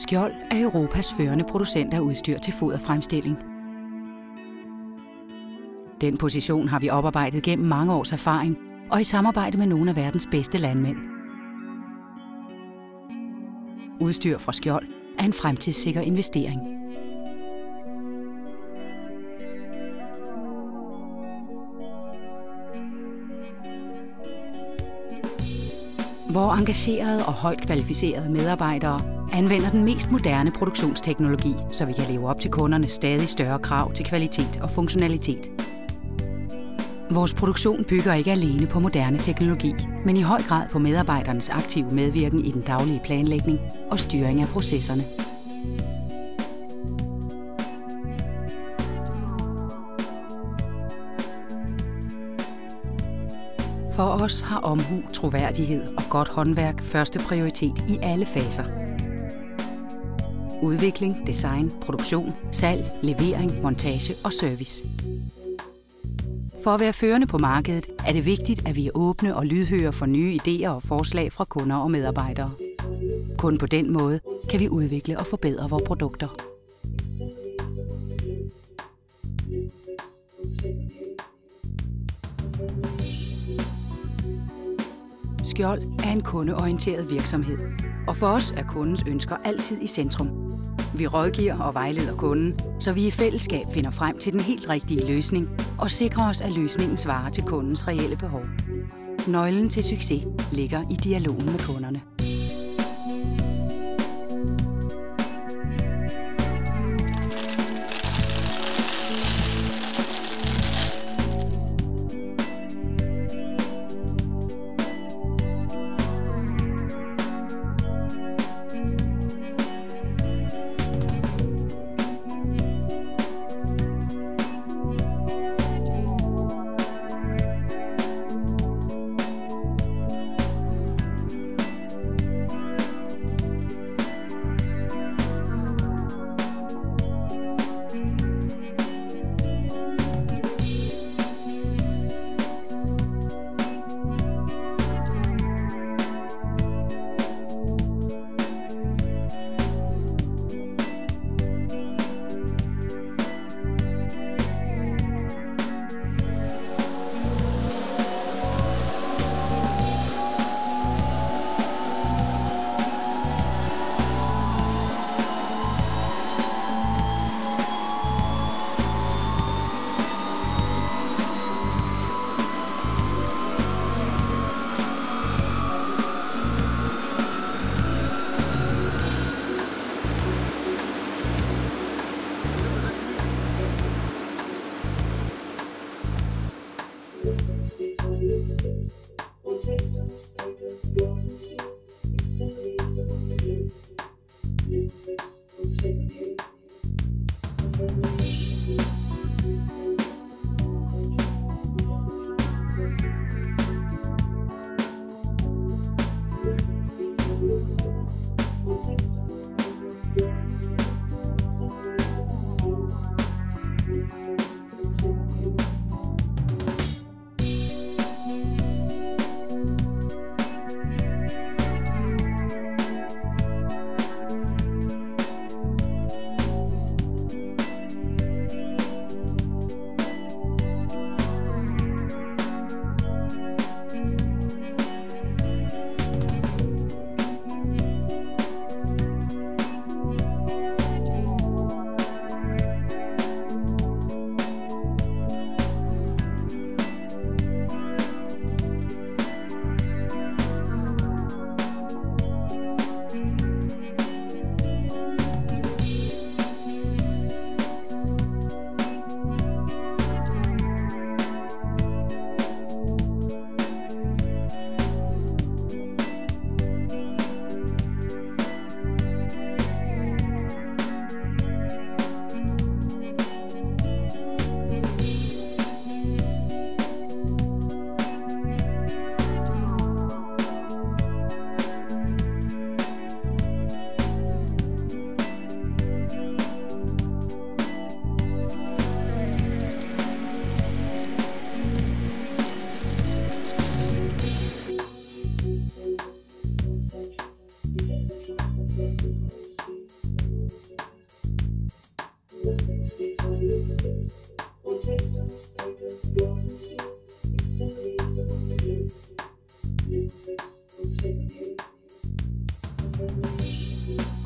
Skjold er Europas førende producent af udstyr til foderfremstilling. Den position har vi oparbejdet gennem mange års erfaring og i samarbejde med nogle af verdens bedste landmænd. Udstyr fra Skjold er en fremtidssikker investering. Vore engagerede og højt kvalificerede medarbejdere anvender den mest moderne produktionsteknologi, så vi kan leve op til kundernes stadig større krav til kvalitet og funktionalitet. Vores produktion bygger ikke alene på moderne teknologi, men i høj grad på medarbejdernes aktive medvirken i den daglige planlægning og styring af processerne. For os har omhu, troværdighed og godt håndværk første prioritet i alle faser. Udvikling, design, produktion, salg, levering, montage og service. For at være førende på markedet er det vigtigt, at vi er åbne og lydhøre for nye idéer og forslag fra kunder og medarbejdere. Kun på den måde kan vi udvikle og forbedre vores produkter. Skjold er en kundeorienteret virksomhed, og for os er kundens ønsker altid i centrum. Vi rådgiver og vejleder kunden, så vi i fællesskab finder frem til den helt rigtige løsning og sikrer os, at løsningen svarer til kundens reelle behov. Nøglen til succes ligger i dialogen med kunderne.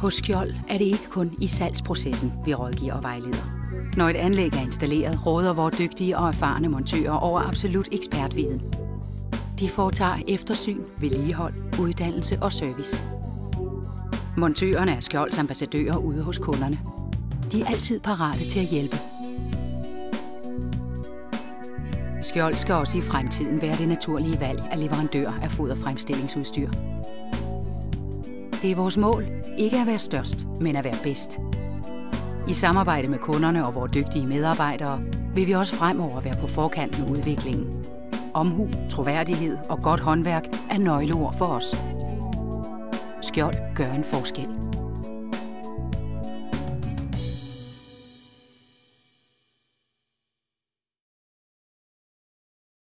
Hos Skjold er det ikke kun i salgsprocessen, vi rådgiver og vejleder. Når et anlæg er installeret, råder vores dygtige og erfarne montører over absolut ekspertviden. De foretager eftersyn, vedligehold, uddannelse og service. Montørerne er Skjolds ambassadører ude hos kunderne. De er altid parate til at hjælpe. Skjold skal også i fremtiden være det naturlige valg af leverandør af foderfremstillingsudstyr. Det er vores mål ikke at være størst, men at være bedst. I samarbejde med kunderne og vores dygtige medarbejdere vil vi også fremover være på forkant med udviklingen. Omhu, troværdighed og godt håndværk er nøgleord for os. Skjold gør en forskel.